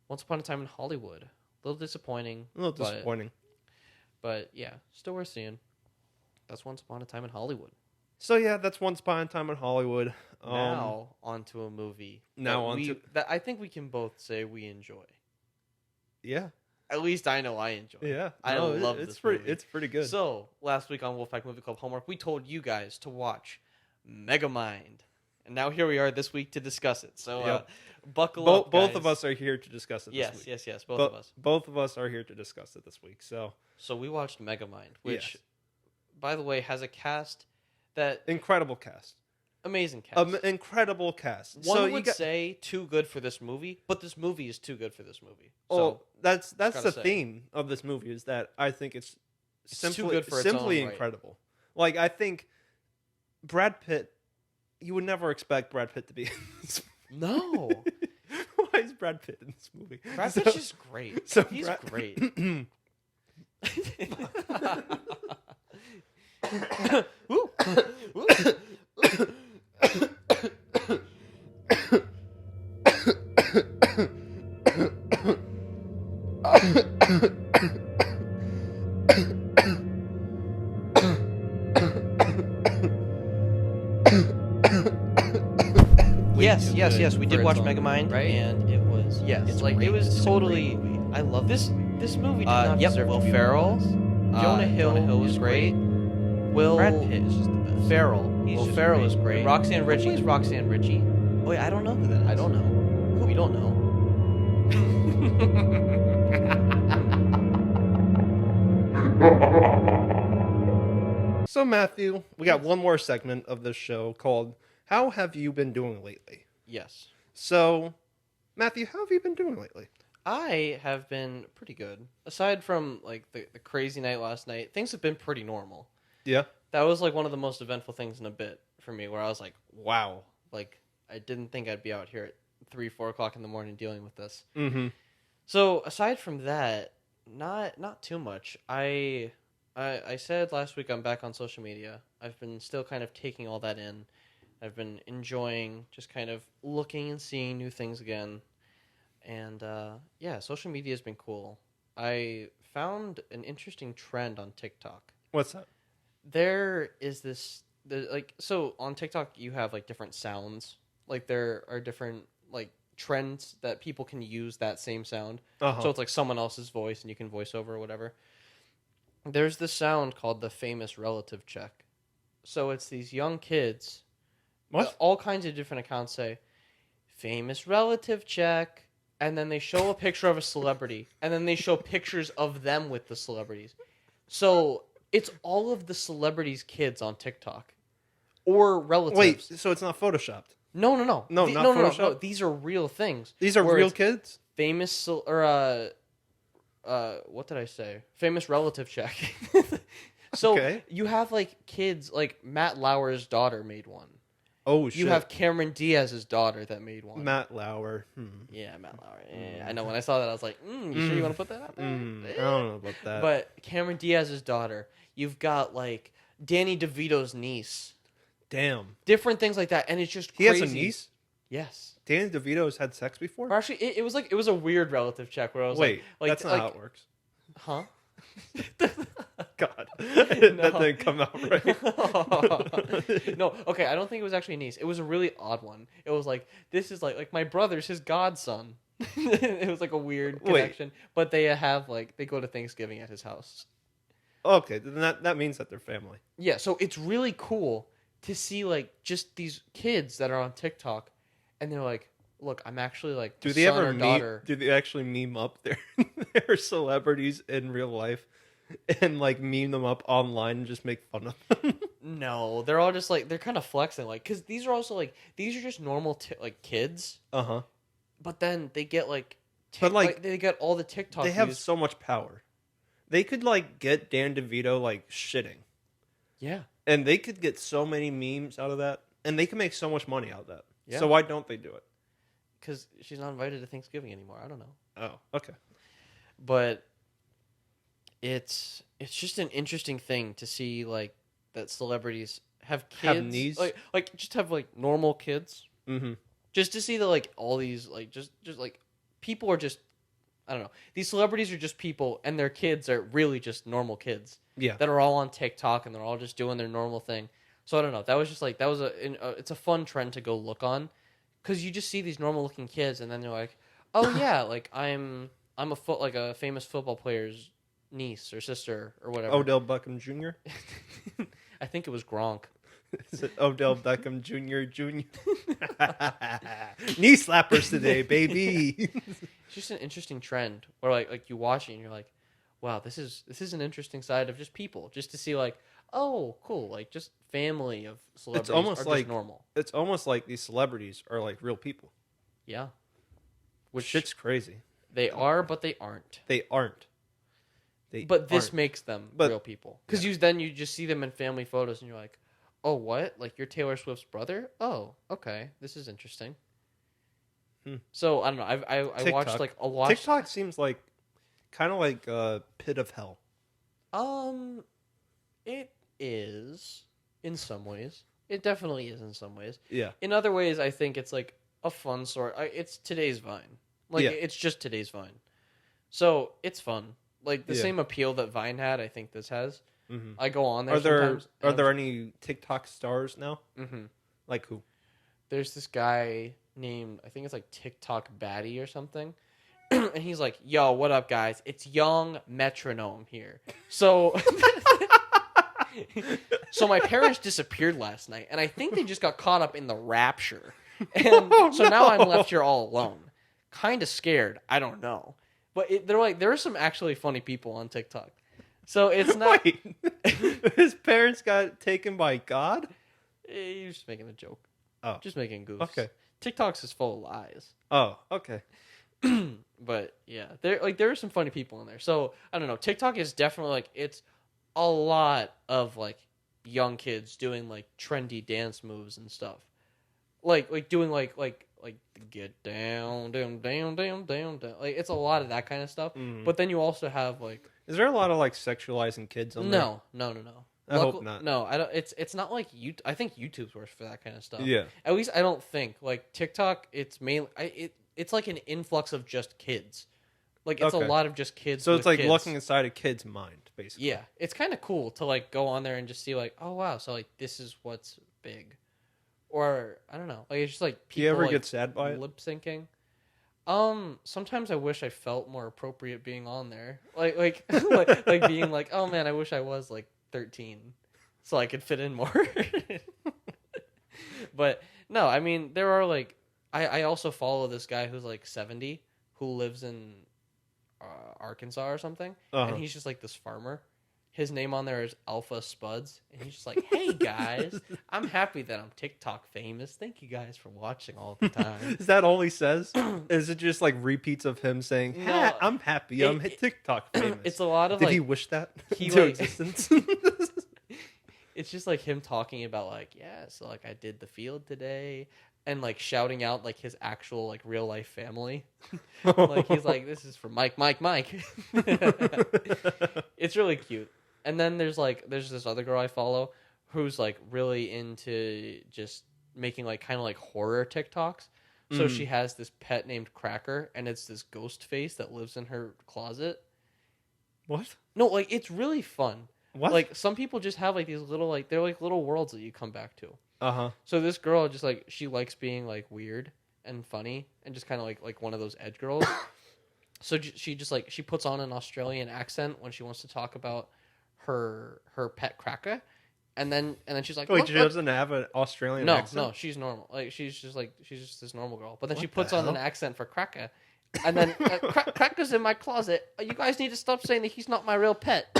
Once Upon a Time in Hollywood, a little disappointing. But yeah, still worth seeing. That's Once Upon a Time in Hollywood. So yeah, that's Once Upon a Time in Hollywood. Now onto a movie. That I think we can both say we enjoy. Yeah. At least I know I enjoy. Yeah. I love this movie. It's pretty good. So last week on Wolfpack Movie Club Homework, we told you guys to watch Megamind, and now here we are this week to discuss it. So buckle up, guys. Both of us are here to discuss it. Yes, this week. yes. Both of us. Both of us are here to discuss it this week. So we watched Megamind, which, by the way, has a cast that incredible cast. Amazing cast. Incredible cast. One would say too good for this movie, but this movie is too good for this movie. So that's the theme of this movie, is that I think it's simply, too good for simply its own incredible. Like, I think Brad Pitt, you would never expect Brad Pitt to be in this movie. No. Why is Brad Pitt in this movie? Brad Pitt's just great. He's great. Woo. Woo. Yes. We did watch Megamind, right? And it was it was totally. I love this movie. Did not deserve Will Ferrell. Jonah Hill was great. Brad Pitt is just the best. Will Ferrell is great. Roxanne Ritchie. Who's Roxanne Ritchie? Oh yeah, I don't know who that is. I don't know. We don't know. So Matthew, we got one more segment of this show called "How Have You Been Doing Lately?" Yes. So, Matthew, how have you been doing lately? I have been pretty good. Aside from like the crazy night last night, things have been pretty normal. Yeah. That was like one of the most eventful things in a bit for me, where I was like, wow, like I didn't think I'd be out here at 3-4 o'clock in the morning dealing with this. Mm-hmm. So aside from that, not too much. I said last week I'm back on social media. I've been still kind of taking all that in. I've been enjoying just kind of looking and seeing new things again. And social media has been cool. I found an interesting trend on TikTok. What's that? There is so on TikTok you have like different sounds. Like there are different like trends that people can use that same sound. Uh-huh. So it's like someone else's voice and you can voice over or whatever. There's this sound called the famous relative check. So it's these young kids. What? All kinds of different accounts say famous relative check, and then they show a picture of a celebrity, and then they show pictures of them with the celebrities. So it's all of the celebrities' kids on TikTok or relatives. Wait, so it's not photoshopped? No. Not photoshopped? No. These are real things. These are real kids? Famous what did I say? Famous relative check. So you have like kids, like Matt Lauer's daughter made one. Oh shit! You have Cameron Diaz's daughter that made one. Matt Lauer. Yeah, Matt Lauer. Yeah, I know. When I saw that, I was like, "You sure you want to put that out there?" I don't know about that. But Cameron Diaz's daughter. You've got like Danny DeVito's niece. Damn. Different things like that, and it's just he crazy. has a niece. Yes. Danny DeVito has had sex before. Or actually, it was a weird relative check where I was like that's not how it works. Huh? God, that didn't come out right. No, okay, I don't think it was actually a niece. It was a really odd one. It was like, this is like my brother's his godson. It was like a weird connection. But they they go to Thanksgiving at his house. Okay, then that means that they're family. Yeah, so it's really cool to see like just these kids that are on TikTok, and they're like, look, I'm actually like Do the they son ever or daughter. Do they actually meme up their celebrities in real life and like meme them up online and just make fun of them? No, they're all just like they're kind of flexing, like because these are also like these are just normal like kids, Uh-huh. but then they get like, But like they get all the TikTok. they have views. so much power. They could like get Dan DeVito like shitting. Yeah, And they could get so many memes out of that. And they can make so much money out of that. Yeah. So why don't they do it? because she's not invited to Thanksgiving anymore. I don't know, Oh, okay. but it's just an interesting thing to see like that celebrities have kids, Have needs? like just have like normal kids. Mm-hmm. Just to see that like all these like just like people are just, I don't know, these celebrities are just people and their kids are really just normal kids Yeah. that are all on TikTok and they're all just doing their normal thing. So I don't know, that was just like that was it's a fun trend to go look on, because you just see these normal looking kids and then they're like, oh yeah, like I'm a famous football player's niece or sister or whatever. Odell Beckham Jr.? I think it was Gronk. Is it Odell Beckham Jr. Jr.? Knee slappers today, baby. It's just an interesting trend where like you watch it and you're like, wow, this is an interesting side of just people, just to see like, oh cool, like just family of celebrities It's almost are like just normal. It's almost like these celebrities are like real people. Yeah, which Shit's crazy. they are, but they aren't. They aren't. But this aren't. makes them But- real people, because you just see them in family photos and you're like, oh what? Like you're Taylor Swift's brother? Oh okay, this is interesting. So I don't know. I watched TikTok. like a lot. TikTok seems like kind of like a pit of hell. It is in some ways. It definitely is in some ways. Yeah. In other ways, I think it's like a fun sort. It's today's Vine. Like Yeah. it's just today's Vine. So it's fun. Like the Yeah. same appeal that Vine had, I think this has. Mm-hmm. I go on there. Are there sometimes, are there any TikTok stars now? Mm-hmm. Like who? There's this guy named, I think it's like TikTok Baddie or something. And he's like, yo, what up, guys? It's Young Metronome here. So so my parents disappeared last night, and I think they just got caught up in the rapture. And so now I'm left here all alone. Kind of scared. I don't know. But they're like, there are some actually funny people on TikTok. So it's not... Wait. His parents got taken by God? You're just making a joke. Oh. Just making goofs. Okay. TikTok's is full of lies. Oh, okay. But yeah, there are some funny people in there. So I don't know. TikTok is definitely like, it's a lot of like young kids doing like trendy dance moves and stuff. Like doing like get down. Like it's a lot of that kind of stuff. Mm. But then you also have like, Is there a lot of like sexualizing kids on there? no. I hope not. No, I don't. It's not like I think YouTube's worse for that kind of stuff. Yeah. At least I don't think like TikTok. It's mainly it's like an influx of just kids. Like it's Okay. a lot of just kids. So it's with like kids. looking inside a kid's mind, basically. Yeah, it's kind of cool to like go on there and just see like, oh wow, so like this is what's big, or I don't know, like it's just like people. Do you ever like, get sad by it? lip syncing? Sometimes I wish I felt more appropriate being on there, like like being like, oh man, I wish I was like 13, so I could fit in more. But no, I mean there are like I also follow this guy who's like 70 who lives in Arkansas or something, Uh-huh. and he's just like this farmer. His name on there is Alpha Spuds, and he's just like, "Hey guys, I'm happy that I'm TikTok famous. Thank you guys for watching all the time." Is that all he says? Is it just like repeats of him saying, No, I'm happy, I'm TikTok famous? It's a lot of Did like he wish that he, into like- existence? it's just like him talking about like, yeah, so like I did the field today, and like shouting out like his actual like real life family. Like he's like, this is for Mike. It's really cute. And then there's this other girl I follow who's like really into just making like kind of like horror TikToks. So she has this pet named Cracker, and it's this ghost face that lives in her closet. What? No, like it's really fun. What? Like some people just have like these little like they're like little worlds that you come back to. Uh-huh. So this girl just like she likes being like weird and funny and just kind of like one of those edge girls. So she just like she puts on an Australian accent when she wants to talk about her pet Cracker, And then she's like, Wait, look, she look. doesn't have an Australian No, accent? no, she's normal. Like she's just this normal girl. But then What she the puts on an hell? accent for Cracker, and then Cracker's in my closet. You guys need to stop saying that he's not my real pet.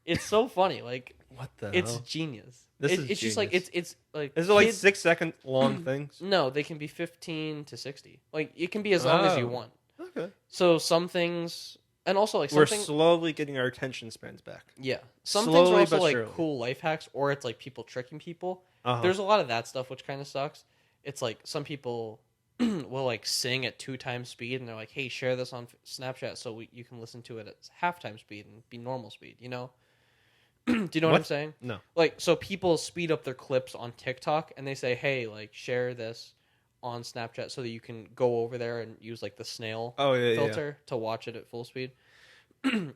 It's so funny. Like What the it's hell? genius. This is it's just like genius. it's like Is it like kids- 6-second long things? No, they can be 15 to 60. Like it can be as long as you Oh. want. Okay. So some things, and also like We're something. slowly getting our attention spans back. Yeah, some things are Slowly also but like surely. cool life hacks, or it's like people tricking people. Uh-huh. There's a lot of that stuff which kind of sucks. It's like some people will like sing at 2 times speed, and they're like, "Hey, share this on Snapchat so you can listen to it at half-time speed and be normal speed." You know? Do you know what I'm saying? No. Like, so people speed up their clips on TikTok, and they say, "Hey, like, share this on Snapchat so that you can go over there and use like the snail filter to watch it at full speed."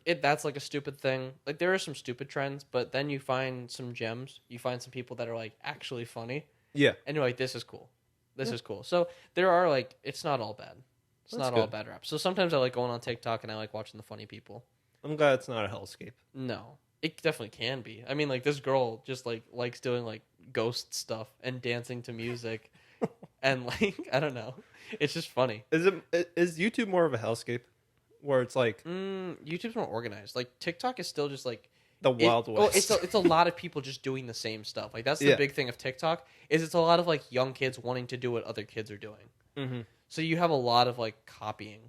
That's like a stupid thing. Like there are some stupid trends, but then you find some gems. You find some people that are like actually funny, Yeah. and you're like, "This is cool. This is cool." So there are like, it's not all bad. It's That's not good. all bad rap. So sometimes I like going on TikTok and I like watching the funny people. I'm glad it's not a hellscape. No, it definitely can be. I mean, like this girl just like likes doing like ghost stuff and dancing to music, and like I don't know, it's just funny. Is YouTube more of a hellscape? Where it's like YouTube's more organized. Like TikTok is still just like the Wild West. It's a lot of people just doing the same stuff. Like that's the big thing of TikTok is it's a lot of like young kids wanting to do what other kids are doing. Mm-hmm. So you have a lot of like copying,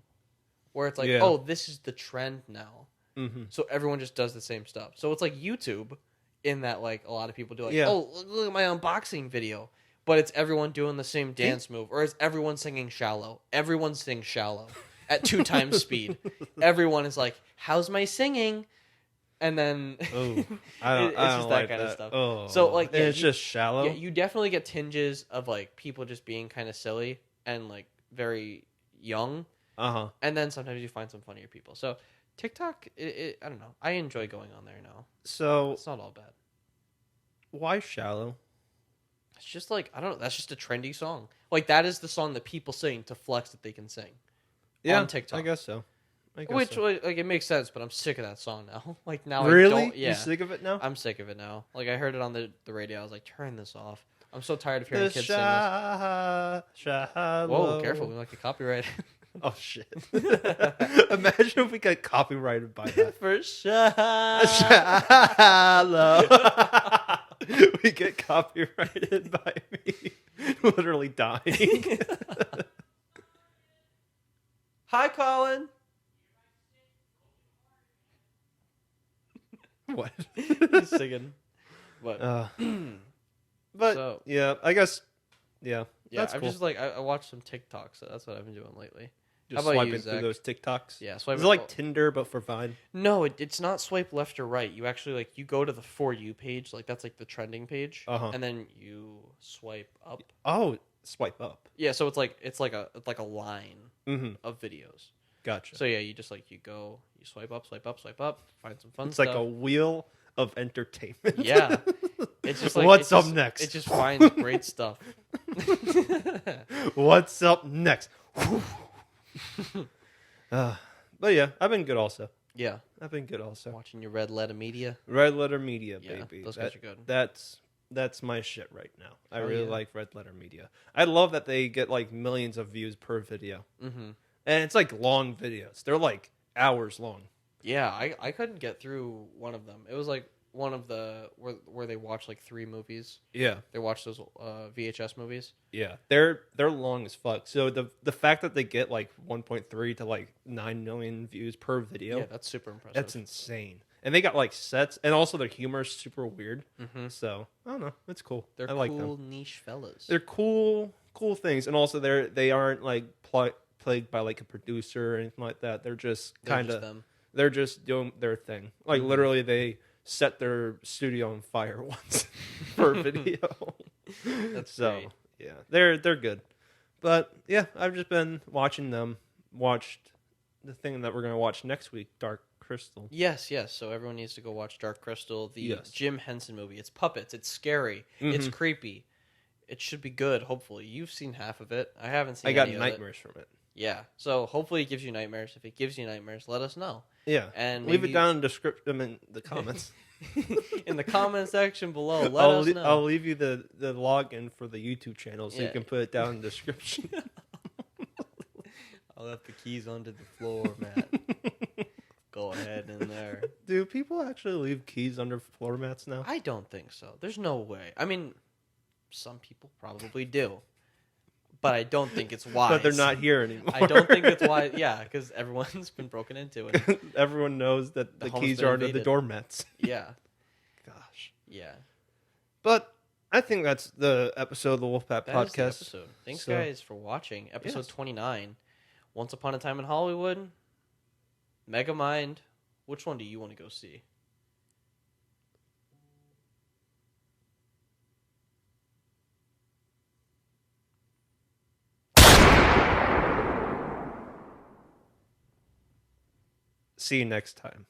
where it's like, Yeah. oh, this is the trend now. Mm-hmm. So everyone just does the same stuff. So it's like YouTube, in that like a lot of people do like, Yeah. oh, look at my unboxing video, but it's everyone doing the same dance move, or it's everyone singing "Shallow." Everyone sings "Shallow" at 2 times speed. Everyone is like, "How's my singing?" And then Oh, I don't. it's I just don't that like kind that. of stuff. Oh, So, like, and yeah, it's you- just shallow. yeah, you definitely get tinges of like people just being kind of silly and like very young, Uh-huh. and then sometimes you find some funnier people. So TikTok, I don't know. I enjoy going on there now. So It's not all bad. why shallow? It's just like I don't know. That's just a trendy song. Like that is the song that people sing to flex that they can sing. Yeah, on TikTok. I guess so. Which like it makes sense, but I'm sick of that song now. Like now, Really? I don't, yeah, You sick of it now? I'm sick of it now. Like I heard it on the radio. I was like, turn this off. I'm so tired of hearing The kids sing this. shallow. Whoa, careful! We might get copyrighted. Oh shit! Imagine if we got copyrighted by that. For sure. Shallow. We get copyrighted by me literally dying. Hi, Colin. What? He's singing. What? But So- yeah, I guess yeah. Yeah, That's I'm cool. just like I watched some TikToks, so that's what I've been doing lately. Just How about you, swiping through Zach? those TikToks. Yeah, swipe. Is it like Tinder but for Vine? No, it's not swipe left or right. You actually like you go to the For You page, like that's like the trending page, Uh-huh. and then you swipe up. Oh, swipe up. Yeah, so it's like a line Mm-hmm. of videos. Gotcha. So yeah, you just like you swipe up, find some fun It's stuff. like a wheel of entertainment. Yeah. It's just like What's it up just- next? It just finds great stuff. What's up next? But yeah, I've been good also. Yeah, I've been good also. watching your Red Letter Media. Red Letter Media, Yeah, baby. those guys are good. That's my shit right now. I Oh, really yeah. like Red Letter Media. I love that they get like millions of views per video. Mm-hmm. And it's like long videos. They're like hours long. Yeah, I couldn't get through one of them. It was like one of the where they watch like 3 movies. Yeah. They watch those VHS movies. Yeah. They're long as fuck. So the fact that they get like 1.3 to like 9 million views per video, Yeah, that's super impressive. that's insane. And they got like sets, and also their humor is super weird. Mm-hmm. So I don't know, it's cool. They're I like cool them. niche fellas. They're cool things, and also they aren't like plagued by like a producer or anything like that. They're just They're kind just of them. they're just doing their thing. Like Mhm. literally, they set their studio on fire once for a video. That's so great. yeah, they're good. But yeah, I've just been watching them. Watched the thing that we're gonna watch next week, Dark Crystal. Yes. So everyone needs to go watch Dark Crystal, the Yes. Jim Henson movie. It's puppets. It's scary. It's Mhm. creepy. It should be good. Hopefully, you've seen half of it. I haven't seen. I got any of it. nightmares from it. Yeah. So hopefully it gives you nightmares. If it gives you nightmares, let us know. Yeah, And leave maybe it down in the comments. in the comment section below. Let us know. I'll leave you the login for the YouTube channel so Yeah. you can put it down in the description. I left the keys under the floor, Matt. Go ahead in there. Do people actually leave keys under floor mats now? I don't think so. There's no way. I mean, some people probably do. But I don't think it's wise. But they're not here anymore. I don't think it's wise. Yeah, because everyone's been broken into it. Everyone knows that the home's keys been are under the invaded. doormats. Yeah. Gosh. Yeah. But I think that's the episode of the Wolfpack That is podcast. the episode. Thanks, So- guys, for watching. Episode Yes. 29. Once Upon a Time in Hollywood. Megamind. Which one do you want to go see? See you next time.